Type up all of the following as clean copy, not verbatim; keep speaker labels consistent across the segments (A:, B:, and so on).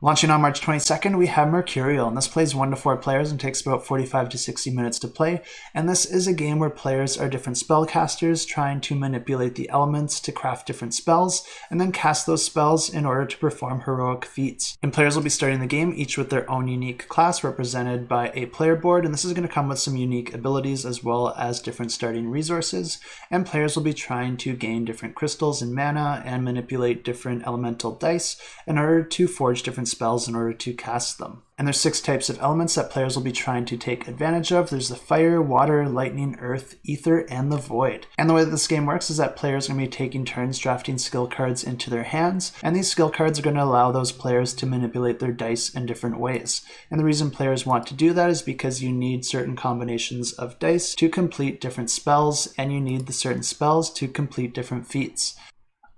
A: Launching on March 22nd, we have Mercurial, and this plays 1 to 4 players and takes about 45 to 60 minutes to play. And this is a game where players are different spellcasters trying to manipulate the elements to craft different spells, and then cast those spells in order to perform heroic feats. And players will be starting the game each with their own unique class represented by a player board, and this is going to come with some unique abilities as well as different starting resources. And players will be trying to gain different crystals and mana and manipulate different elemental dice in order to forge different spells in order to cast them. And there's 6 types of elements that players will be trying to take advantage of. There's the fire, water, lightning, earth, ether, and the void. And the way that this game works is that players are going to be taking turns drafting skill cards into their hands, and these skill cards are going to allow those players to manipulate their dice in different ways. And the reason players want to do that is because you need certain combinations of dice to complete different spells, and you need the certain spells to complete different feats.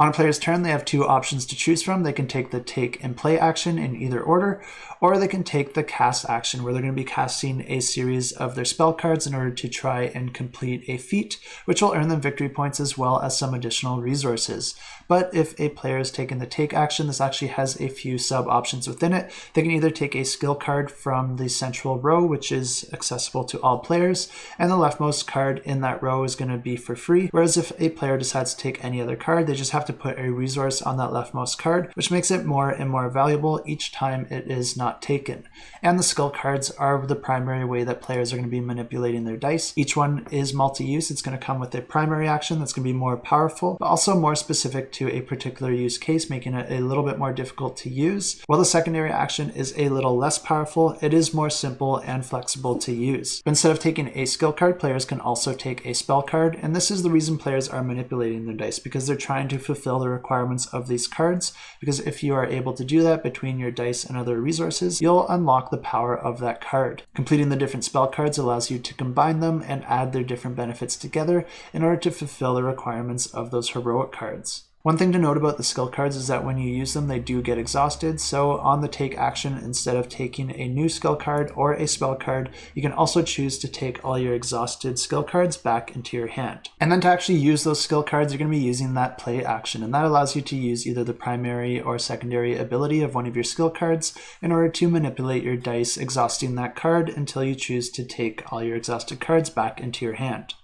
A: On a player's turn, they have 2 options to choose from. They can take the take and play action in either order, or they can take the cast action, where they're going to be casting a series of their spell cards in order to try and complete a feat, which will earn them victory points as well as some additional resources. But if a player is taking the take action, this actually has a few sub options within it. They can either take a skill card from the central row, which is accessible to all players, and the leftmost card in that row is going to be for free. Whereas if a player decides to take any other card, they just have to put a resource on that leftmost card, which makes it more and more valuable each time it is not taken. And the skill cards are the primary way that players are going to be manipulating their dice. Each one is multi-use. It's going to come with a primary action that's going to be more powerful, but also more specific to a particular use case, making it a little bit more difficult to use. While the secondary action is a little less powerful, it is more simple and flexible to use. But instead of taking a skill card, players can also take a spell card, and this is the reason players are manipulating their dice, because they're trying to fulfill the requirements of these cards, because if you are able to do that between your dice and other resources, you'll unlock the power of that card. Completing the different spell cards allows you to combine them and add their different benefits together in order to fulfill the requirements of those heroic cards. One thing to note about the skill cards is that when you use them, they do get exhausted. So on the take action, instead of taking a new skill card or a spell card, you can also choose to take all your exhausted skill cards back into your hand. And then to actually use those skill cards, you're going to be using that play action. And that allows you to use either the primary or secondary ability of one of your skill cards in order to manipulate your dice, exhausting that card until you choose to take all your exhausted cards back into your hand.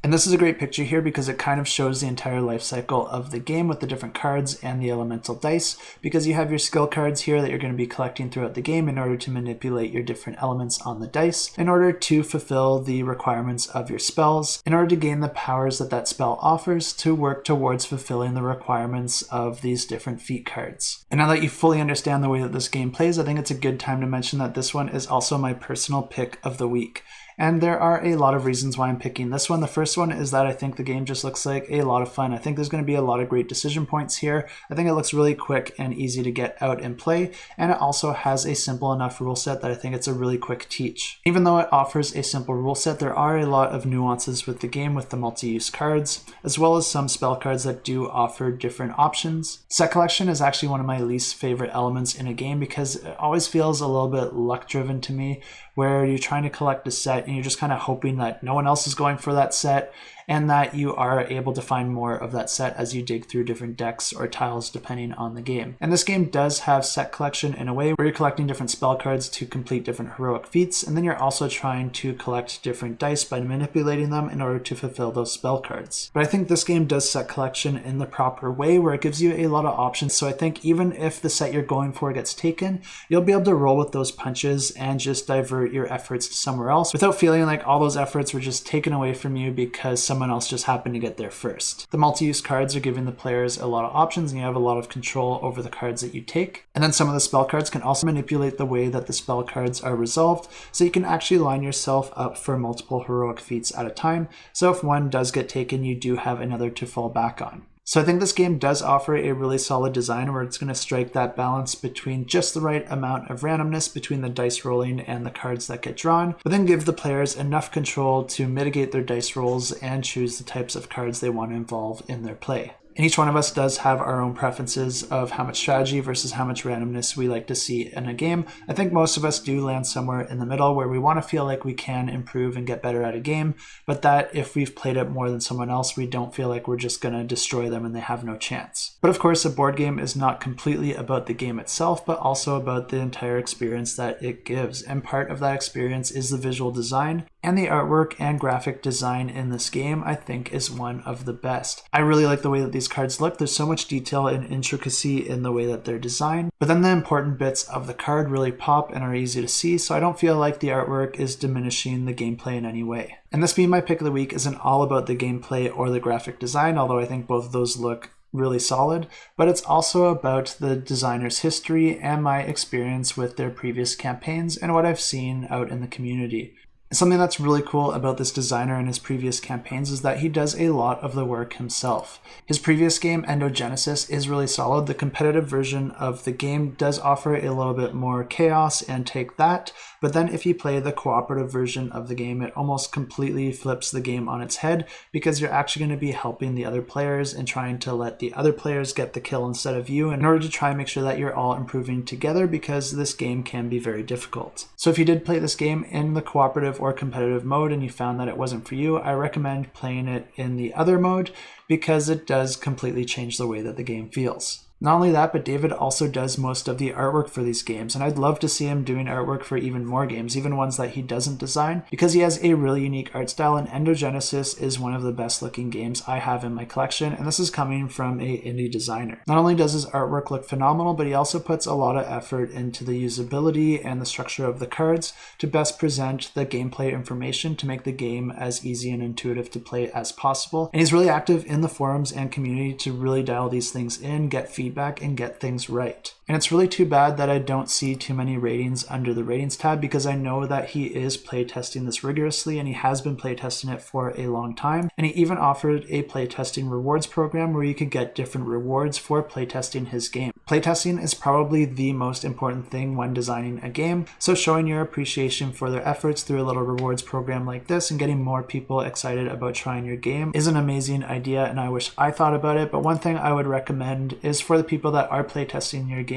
A: And this is a great picture here because it kind of shows the entire life cycle of the game with the different cards and the elemental dice, because you have your skill cards here that you're going to be collecting throughout the game in order to manipulate your different elements on the dice, in order to fulfill the requirements of your spells, in order to gain the powers that that spell offers to work towards fulfilling the requirements of these different feat cards. And now that you fully understand the way that this game plays, I think it's a good time to mention that this one is also my personal pick of the week. And there are a lot of reasons why I'm picking this one. The first one is that I think the game just looks like a lot of fun. I think there's going to be a lot of great decision points here. I think it looks really quick and easy to get out and play. And it also has a simple enough rule set that I think it's a really quick teach. Even though it offers a simple rule set, there are a lot of nuances with the game with the multi-use cards, as well as some spell cards that do offer different options. Set collection is actually one of my least favorite elements in a game because it always feels a little bit luck driven to me, where you're trying to collect a set and you're just kind of hoping that no one else is going for that set, and that you are able to find more of that set as you dig through different decks or tiles depending on the game. And this game does have set collection in a way where you're collecting different spell cards to complete different heroic feats, and then you're also trying to collect different dice by manipulating them in order to fulfill those spell cards. But I think this game does set collection in the proper way, where it gives you a lot of options. So I think even if the set you're going for gets taken, you'll be able to roll with those punches and just divert your efforts to somewhere else without feeling like all those efforts were just taken away from you because someone else just happened to get there first. The multi-use cards are giving the players a lot of options, and you have a lot of control over the cards that you take. And then some of the spell cards can also manipulate the way that the spell cards are resolved, so you can actually line yourself up for multiple heroic feats at a time. So if one does get taken, you do have another to fall back on. So I think this game does offer a really solid design where it's going to strike that balance between just the right amount of randomness between the dice rolling and the cards that get drawn, but then give the players enough control to mitigate their dice rolls and choose the types of cards they want to involve in their play. And each one of us does have our own preferences of how much strategy versus how much randomness we like to see in a game. I think most of us do land somewhere in the middle where we want to feel like we can improve and get better at a game, but that if we've played it more than someone else, we don't feel like we're just going to destroy them and they have no chance. But of course, a board game is not completely about the game itself, but also about the entire experience that it gives. And part of that experience is the visual design, and the artwork and graphic design in this game, I think, is one of the best. I really like the way that these cards look. There's so much detail and intricacy in the way that they're designed, but then the important bits of the card really pop and are easy to see, so I don't feel like the artwork is diminishing the gameplay in any way. And this being my pick of the week isn't all about the gameplay or the graphic design, although I think both of those look really solid, but it's also about the designer's history and my experience with their previous campaigns and what I've seen out in the community. Something that's really cool about this designer and his previous campaigns is that he does a lot of the work himself. His previous game, Endogenesis, is really solid. The competitive version of the game does offer a little bit more chaos and take that, but then if you play the cooperative version of the game, it almost completely flips the game on its head because you're actually going to be helping the other players and trying to let the other players get the kill instead of you in order to try and make sure that you're all improving together, because this game can be very difficult. So if you did play this game in the cooperative or competitive mode and you found that it wasn't for you, I recommend playing it in the other mode because it does completely change the way that the game feels. Not only that, but David also does most of the artwork for these games, and I'd love to see him doing artwork for even more games, even ones that he doesn't design, because he has a really unique art style, and Endogenesis is one of the best looking games I have in my collection, and this is coming from an indie designer. Not only does his artwork look phenomenal, but he also puts a lot of effort into the usability and the structure of the cards to best present the gameplay information to make the game as easy and intuitive to play as possible, and he's really active in the forums and community to really dial these things in, get feedback, and get things right. And it's really too bad that I don't see too many ratings under the ratings tab, because I know that he is playtesting this rigorously and he has been playtesting it for a long time. And he even offered a playtesting rewards program where you could get different rewards for playtesting his game. Playtesting is probably the most important thing when designing a game, so showing your appreciation for their efforts through a little rewards program like this and getting more people excited about trying your game is an amazing idea, and I wish I thought about it. But one thing I would recommend is for the people that are playtesting your game,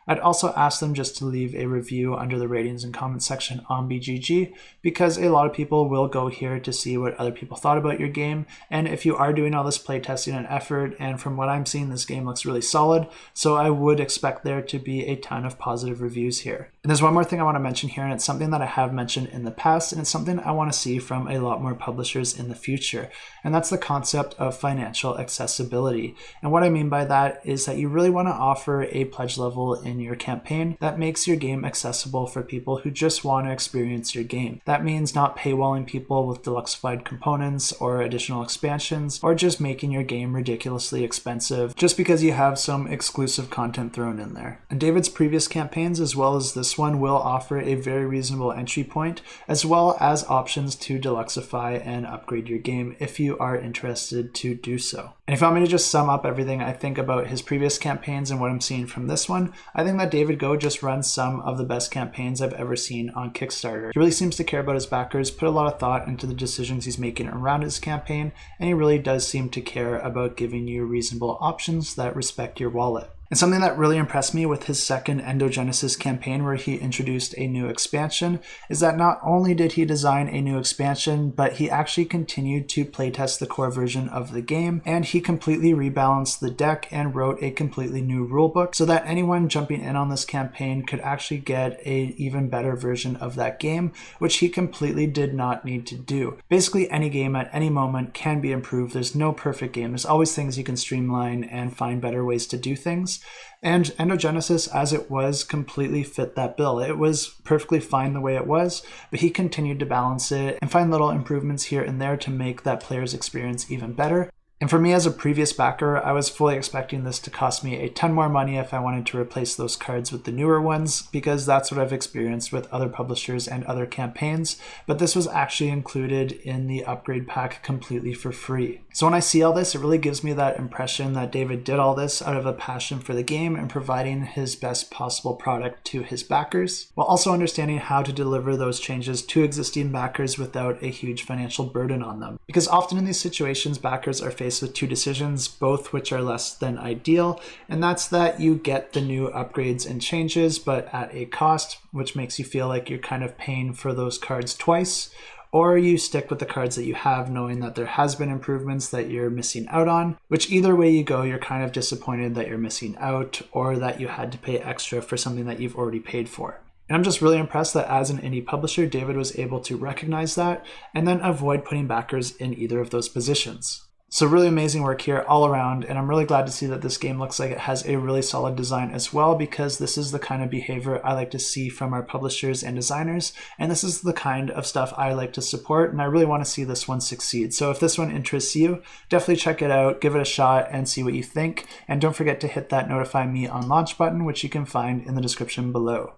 A: I'd also ask them just to leave a review under the ratings and comments section on BGG, because a lot of people will go here to see what other people thought about your game. And if you are doing all this playtesting and effort, and from what I'm seeing, this game looks really solid, so I would expect there to be a ton of positive reviews here. And there's one more thing I want to mention here, and it's something that I have mentioned in the past, and it's something I want to see from a lot more publishers in the future, and that's the concept of financial accessibility. And what I mean by that is that you really want to offer a pledge level in your campaign that makes your game accessible for people who just want to experience your game. That means not paywalling people with deluxeified components or additional expansions, or just making your game ridiculously expensive just because you have some exclusive content thrown in there. And David's previous campaigns, as well as this one, will offer a very reasonable entry point, as well as options to deluxeify and upgrade your game if you are interested to do so. And if you want me to just sum up everything I think about his previous campaigns and what I'm seeing from this one, I think that David Go just runs some of the best campaigns I've ever seen on Kickstarter. He really seems to care about his backers, put a lot of thought into the decisions he's making around his campaign, and he really does seem to care about giving you reasonable options that respect your wallet. And something that really impressed me with his second Endogenesis campaign, where he introduced a new expansion, is that not only did he design a new expansion, but he actually continued to playtest the core version of the game, and he completely rebalanced the deck and wrote a completely new rulebook so that anyone jumping in on this campaign could actually get an even better version of that game, which he completely did not need to do. Basically, any game at any moment can be improved. There's no perfect game. There's always things you can streamline and find better ways to do things. And Endogenesis, as it was, completely fit that bill. It was perfectly fine the way it was, but he continued to balance it and find little improvements here and there to make that player's experience even better. And for me as a previous backer, I was fully expecting this to cost me a ton more money if I wanted to replace those cards with the newer ones, because that's what I've experienced with other publishers and other campaigns, but this was actually included in the upgrade pack completely for free. So when I see all this, it really gives me that impression that David did all this out of a passion for the game and providing his best possible product to his backers, while also understanding how to deliver those changes to existing backers without a huge financial burden on them. Because often in these situations, backers are faced faced with two decisions, both which are less than ideal, and that's that you get the new upgrades and changes, but at a cost, which makes you feel like you're kind of paying for those cards twice, or you stick with the cards that you have knowing that there has been improvements that you're missing out on, which either way you go, you're kind of disappointed that you're missing out or that you had to pay extra for something that you've already paid for. And I'm just really impressed that as an indie publisher, David was able to recognize that and then avoid putting backers in either of those positions. So really amazing work here all around, and I'm really glad to see that this game looks like it has a really solid design as well, because this is the kind of behavior I like to see from our publishers and designers, and this is the kind of stuff I like to support, and I really want to see this one succeed. So if this one interests you, definitely check it out, give it a shot, and see what you think, and don't forget to hit that notify me on launch button, which you can find in the description below.